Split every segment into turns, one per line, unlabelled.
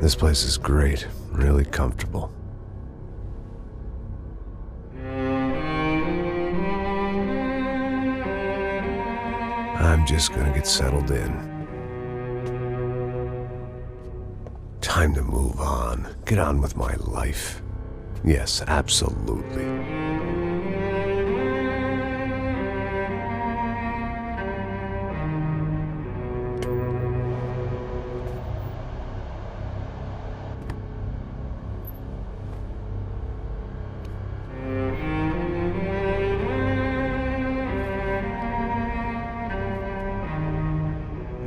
This place is great, really comfortable. I'm just gonna get settled in. Time to move on. Get on with my life. Yes, absolutely.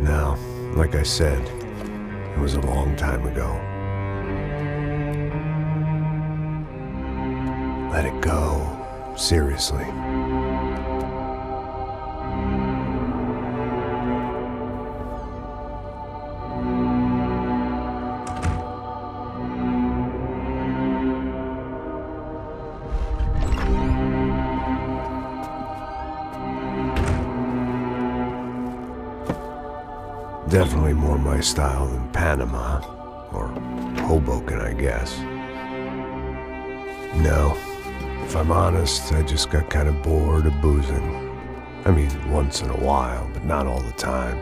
Now, like I said, it was a long time ago. Let it go. Seriously. Definitely more my style than Panama, or Hoboken, I guess. No, if I'm honest, I just got kind of bored of boozing. I mean, once in a while, but not all the time.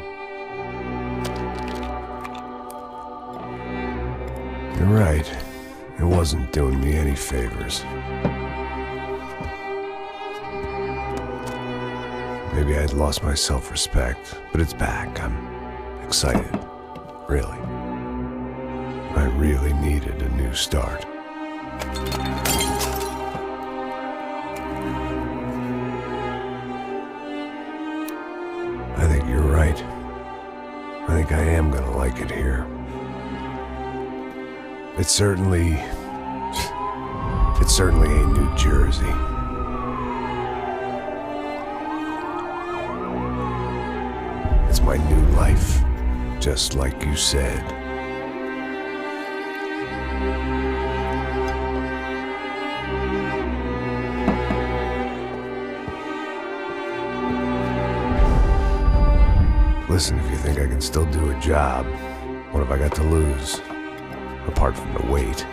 You're right, it wasn't doing me any favors. Maybe I'd lost my self-respect, but it's back. I'm excited, really. I really needed a new start. I think you're right. I think I am gonna like it here. It's certainly ain't New Jersey. It's my new life. Just like you said. Listen, if you think I can still do a job, what have I got to lose? Apart from the weight.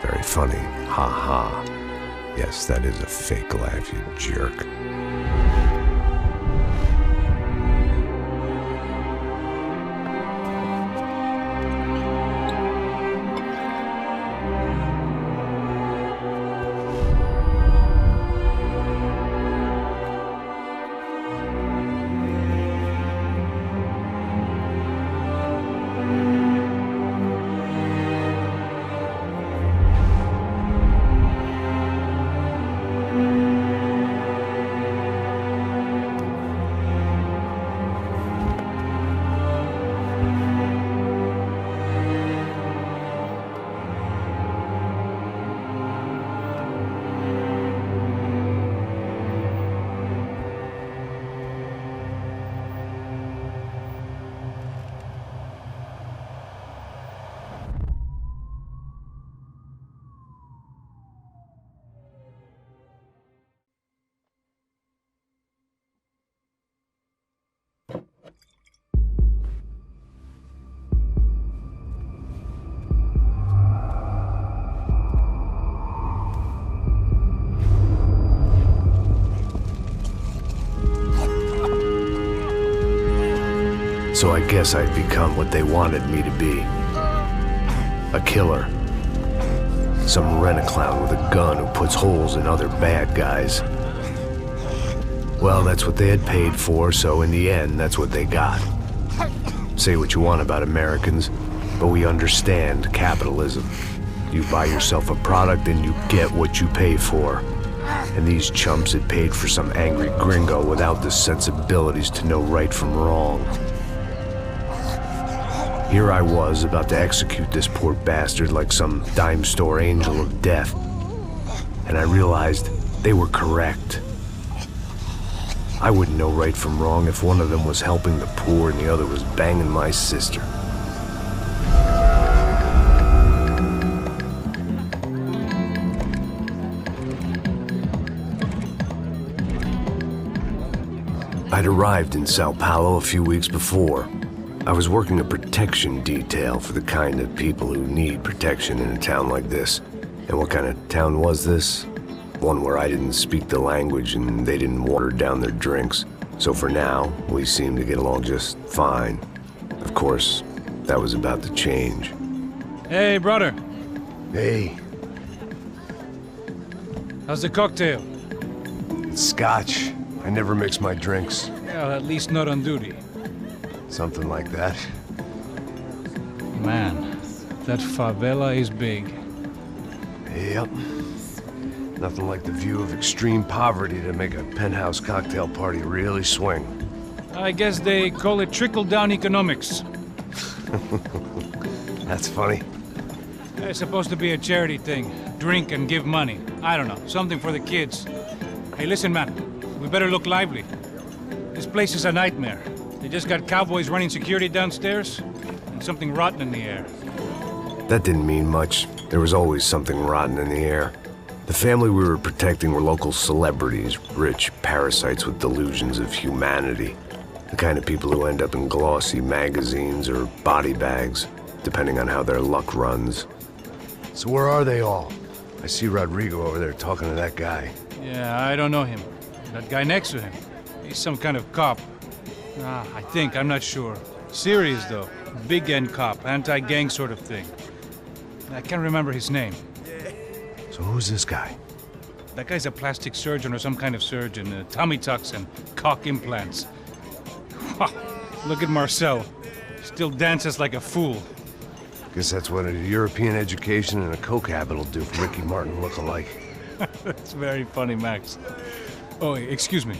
Very funny. Ha ha. Yes, that is a fake laugh, you jerk. So I guess I'd become what they wanted me to be. A killer. Some rent-a-clown with a gun who puts holes in other bad guys. Well, that's what they had paid for, so in the end, that's what they got. Say what you want about Americans, but we understand capitalism. You buy yourself a product and you get what you pay for. And these chumps had paid for some angry gringo without the sensibilities to know right from wrong. Here I was, about to execute this poor bastard like some dime store angel of death. And I realized they were correct. I wouldn't know right from wrong if one of them was helping the poor and the other was banging my sister. I'd arrived in Sao Paulo a few weeks before. I was working a protection detail for the kind of people who need protection in a town like this. And what kind of town was this? One where I didn't speak the language and they didn't water down their drinks. So for now, we seemed to get along just fine. Of course, that was about to change.
Hey, brother.
Hey.
How's the cocktail?
It's scotch. I never mix my drinks.
Well, at least not on duty.
Something like that.
Man, that favela is big.
Yep. Nothing like the view of extreme poverty to make a penthouse cocktail party really swing.
I guess they call it trickle-down economics.
That's funny.
It's supposed to be a charity thing. Drink and give money. I don't know, something for the kids. Hey, listen, man. We better look lively. This place is a nightmare. They just got cowboys running security downstairs, and something rotten in the air.
That didn't mean much. There was always something rotten in the air. The family we were protecting were local celebrities, rich parasites with delusions of humanity. The kind of people who end up in glossy magazines or body bags, depending on how their luck runs. So where are they all? I see Rodrigo over there talking to that guy.
Yeah, I don't know him. That guy next to him, he's some kind of cop. I think, I'm not sure. Serious, though. Big end cop, anti-gang sort of thing. I can't remember his name.
So who's this guy?
That guy's a plastic surgeon or some kind of surgeon. Tummy tucks and cock implants. Look at Marcel. Still dances like a fool.
Guess that's what a European education and a coke habit will do for Ricky Martin look-alike.
That's very funny, Max. Oh, excuse me.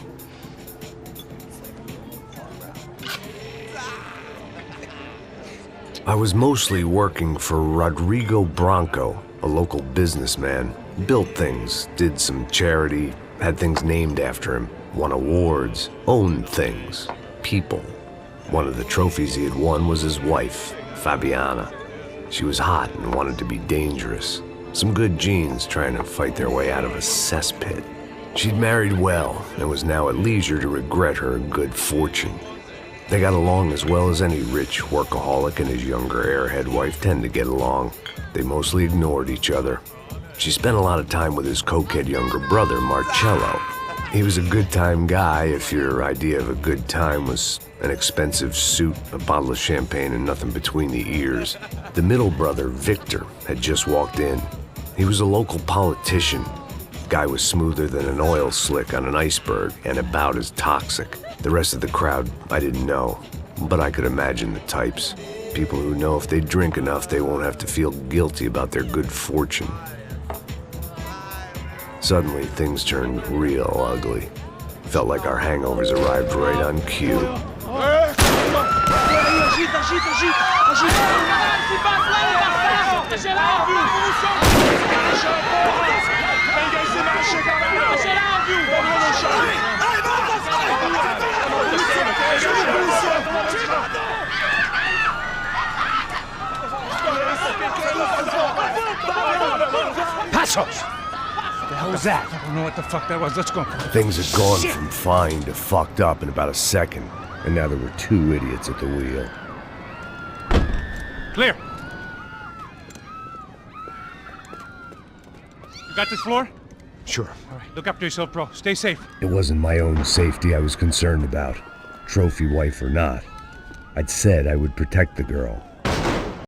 I was mostly working for Rodrigo Branco, a local businessman. Built things, did some charity, had things named after him, won awards, owned things, people. One of the trophies he had won was his wife, Fabiana. She was hot and wanted to be dangerous. Some good genes trying to fight their way out of a cesspit. She'd married well and was now at leisure to regret her good fortune. They got along as well as any rich workaholic and his younger airhead wife tend to get along. They mostly ignored each other. She spent a lot of time with his cokehead younger brother, Marcello. He was a good-time guy if your idea of a good time was an expensive suit, a bottle of champagne, and nothing between the ears. The middle brother, Victor, had just walked in. He was a local politician. Guy was smoother than an oil slick on an iceberg and about as toxic. The rest of the crowd, I didn't know, but I could imagine the types. People who know if they drink enough, they won't have to feel guilty about their good fortune. Suddenly, things turned real ugly. Felt like our hangovers arrived right on cue.
Passos! What the hell was that? I don't know what the fuck that was. Let's go.
Things had gone from fine to fucked up in about a second, and now there were two idiots at the wheel.
Clear. You got this floor?
Sure.
All right, look after yourself, bro. Stay safe.
It wasn't my own safety I was concerned about, trophy wife or not. I'd said I would protect the girl.